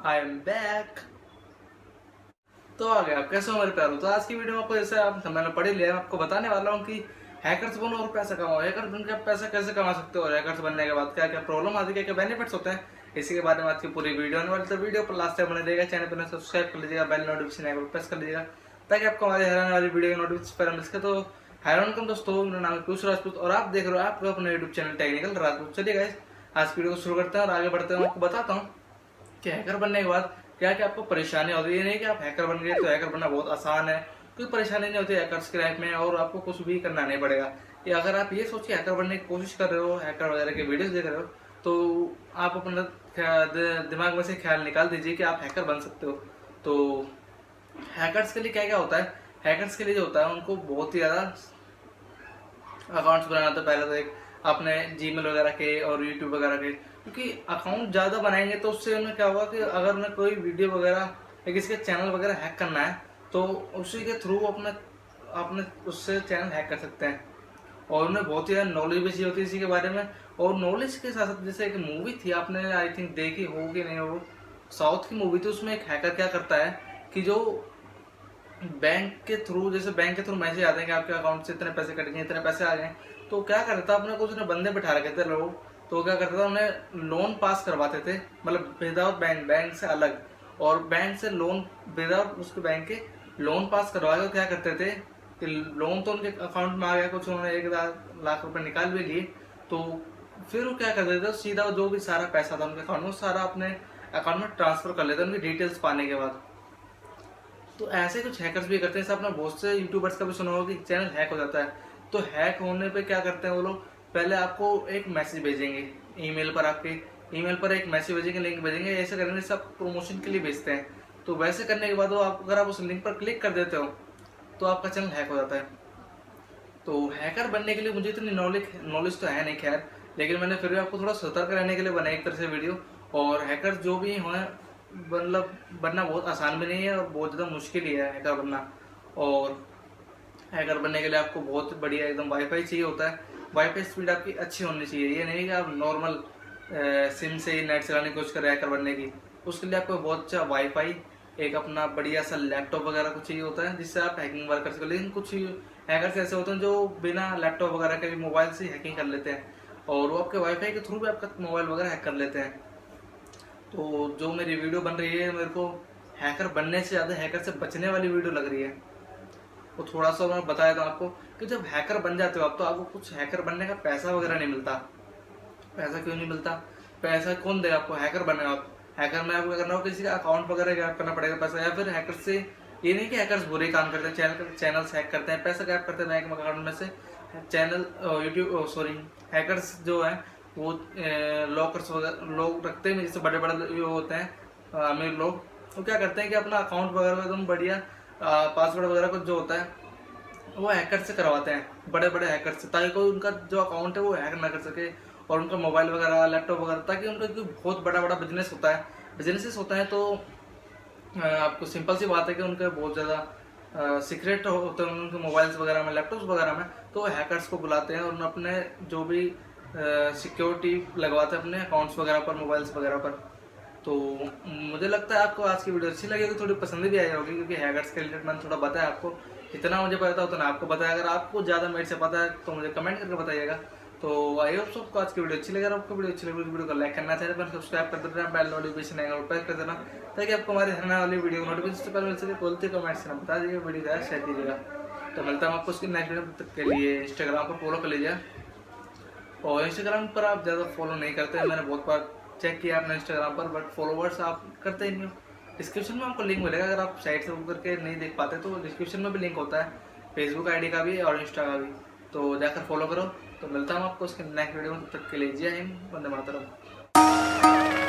I am back. तो आ गया, कैसे हो मेरे प्यारो। तो आज की वीडियो में आपको जैसे आप मैंने पढ़ ही लिया, आपको बताने वाला हूँ कि हैकर्स बनो और पैसा कमाओ। हैकर बनकर पैसा कैसे कमा सकते हो और हैकर्स बनने के बाद क्या क्या प्रॉब्लम आती है, क्या क्या बेनिफिट्स होते हैं, इसी के बारे में आज की पूरी वीडियो होने वाली। तो वीडियो पर लास्ट तक बने रहेगा। चैनल पर सब्सक्राइब कर लीजिएगा, बेल नोटिफिकेशन आइकन प्रेस कर लीजिएगा ताकि आपको हमारी हर आने वाली वीडियो की नोटिफिकेशन मिल सके। तो हैरान दोस्तों, मेरा नाम है कुछ राजपूत और आप देख रहे हो आपको अपने यूट्यूब चैनल टेक्निकल राजपूत। चलिए गाइस, आज की वीडियो को शुरू करते हैं और आगे बढ़ते हैं। आपको बताता हूँ कि हैकर बनने के बाद क्या क्या आपको परेशानी होती है। ये नहीं कि आप हैकर बन गए तो हैकर बनना बहुत आसान है, कोई परेशानी नहीं होती हैकर्स की लाइफ में और आपको कुछ भी करना नहीं पड़ेगा। या अगर आप ये सोचिए हैकर बनने की कोशिश कर रहे हो, हैकर वगैरह के वीडियोस देख रहे हो, तो आप अपना दिमाग में से ख्याल निकाल दीजिए कि आप हैकर बन सकते हो। तो हैकर्स के लिए क्या क्या होता है, हैकर्स के लिए जो होता है उनको बहुत ही ज़्यादा अकाउंट्स बनाना। तो पहले तो एक अपने जीमेल वगैरह के और यूट्यूब वगैरह के, क्योंकि अकाउंट ज़्यादा बनाएंगे तो उससे उन्हें क्या होगा कि अगर उन्हें कोई वीडियो वगैरह या किसी के चैनल वगैरह हैक करना है तो उसी के थ्रू अपने अपने उससे चैनल हैक कर सकते हैं। और उन्हें बहुत ही नॉलेज भी चाहिए होती है इसी के बारे में। और नॉलेज के साथ साथ जैसे एक मूवी थी, आपने आई थिंक देखी हो कि नहीं, हो साउथ की मूवी थी। उसमें एक हैकर क्या करता है कि जो बैंक के थ्रू, जैसे बैंक के थ्रू मैसेज आते हैं कि आपके अकाउंट से इतने पैसे कट गए, इतने पैसे आ गए, तो क्या करता था अपने कुछ उसने बंदे बिठा रखे थे लोग। तो क्या करता था, उन्हें लोन पास करवाते थे, मतलब विदाउट बैंक से अलग, और बैंक से लोन विदाउट उसके बैंक के लोन पास करवा के क्या करते थे कि लोन तो उनके अकाउंट में आ गया, कुछ उन्होंने 1 लाख रुपए निकाल भी लिए। तो फिर वो क्या करते थे, सीधा जो भी सारा पैसा था उनके अकाउंट में सारा अपने अकाउंट में ट्रांसफर कर लेते उनकी डिटेल्स पाने के बाद। तो ऐसे कुछ हैकर्स भी करते हैं। आपने बहुत से यूट्यूबर्स का भी सुना होगा कि चैनल हैक हो जाता है। तो हैक होने पे क्या करते हैं वो लोग, पहले आपको एक मैसेज भेजेंगे ईमेल पर, आपके ईमेल पर एक मैसेज भेजेंगे, लिंक भेजेंगे। ऐसे करने से आप प्रमोशन के लिए भेजते हैं। तो वैसे करने के बाद वो आप अगर आप उस लिंक पर क्लिक कर देते हो तो आपका चैनल हैक हो जाता है। तो हैकर बनने के लिए मुझे इतनी नॉलेज तो है नहीं खैर, लेकिन मैंने फिर भी आपको थोड़ा सतर्क रहने के लिए बनाई एक तरह से वीडियो। और हैकर जो भी हैं, मतलब बनना बहुत आसान भी नहीं है और बहुत ज़्यादा मुश्किल ही है हैकर बनना। और हैकर बनने के लिए आपको बहुत बढ़िया एकदम वाईफाई चाहिए होता है। वाईफाई स्पीड आपकी अच्छी होनी चाहिए, ये नहीं कि आप नॉर्मल सिम से ही नेट चलाने की कोशिश करें हैकर बनने की। उसके लिए आपको बहुत अच्छा वाईफाई, एक अपना बढ़िया सा लैपटॉप वगैरह कुछ चाहिए होता है जिससे आप हैकिंग वर्क कर सकें। लेकिन कुछ हैकर्स ऐसे होते हैं जो बिना लैपटॉप वगैरह के भी मोबाइल से हैकिंग कर लेते हैं और वो आपके वाईफाई के थ्रू भी आपका मोबाइल वगैरह हैक कर लेते हैं। तो जो मेरी वीडियो बन रही है, मेरे को हैकर बनने से ज़्यादा हैकर से बचने वाली वीडियो लग रही है। तो थोड़ा सा मैं बताया था आपको कि जब हैकर बन जाते हो आप, तो आपको कुछ हैकर बनने का पैसा वगैरह नहीं मिलता। पैसा क्यों नहीं मिलता, पैसा कौन देगा आपको, हैकर बने आप। हैकर में आपको करना हो किसी का अकाउंट वगैरह गैप करना पड़ेगा पैसा, या फिर हैकर से, ये नहीं कि हैकर्स बुरे काम करते हैं, चैनल्स हैक करते हैं, पैसा गैप करते हैं बैंक अकाउंट में से। चैनल यूट्यूब सॉरी हैकर्स जो है वो लॉकर्स वगैरह लोग रखते हैं, जैसे बड़े बड़े ये होते हैं अमीर लोग, वो क्या करते हैं कि अपना अकाउंट वगैरह एकदम बढ़िया पासवर्ड वगैरह कुछ जो होता है वो हैकर से करवाते हैं, बड़े बड़े हैकर से, ताकि कोई उनका जो अकाउंट है वो हैक ना कर सके। और उनका मोबाइल वगैरह लैपटॉप वगैरह, ताकि उनका जो बहुत बड़ा बड़ा बिजनेस होता है, बिजनेसेस होता है, तो आपको सिंपल सी बात है कि उनके बहुत ज़्यादा सीक्रेट होते हैं उनके मोबाइल्स वगैरह में, लैपटॉप्स वगैरह में। तो हैकर्स को बुलाते हैं और अपने जो भी सिक्योरिटी लगवाते हैं अपने अकाउंट्स वगैरह पर, मोबाइल्स वगैरह पर। तो मुझे लगता है आपको आज की वीडियो अच्छी लगी होगी, थोड़ी पसंद भी आई होगी, क्योंकि हैकर्स के रिलेटेड मैंने थोड़ा बताया आपको। जितना मुझे पता है उतना आपको बताया। अगर आपको ज़्यादा मेरे से पता है तो मुझे कमेंट करके बताइएगा। तो आई होप सबको आज की वीडियो अच्छी लगी। अगर आपको वीडियो अच्छी लगी तो वीडियो को लाइक करना, चैनल पर सब्सक्राइब कर देना, बेल नोटिफिकेशन आएगा प्रेस कर देना ताकि आपको हमारी हर वाली वीडियो नोटिफिकेशन पहले मिल सके। बोलते कमेंट से बता दीजिए, वीडियो ज़्यादा शेयर कीजिएगा। तो मिलता हूँ आपको उसकी नेक्स्ट वीडियो तक के लिए। इंस्टाग्राम पर फॉलो कर लीजिए, और इंस्टाग्राम पर आप ज़्यादा फॉलो नहीं करते हैं, मैंने बहुत बार चेक किया अपने इंस्टाग्राम पर, बट फॉलोवर्स आप करते ही नहीं हो। डिस्क्रिप्शन में आपको लिंक मिलेगा, अगर आप साइट से बुक करके नहीं देख पाते तो डिस्क्रिप्शन में भी लिंक होता है, फेसबुक आईडी का भी और इंस्टा का भी, तो जाकर फॉलो करो। तो मिलता हूँ आपको उसके नेक्स्ट वीडियो में, तब तक के लिए जय हिंद, वंदे मातरम।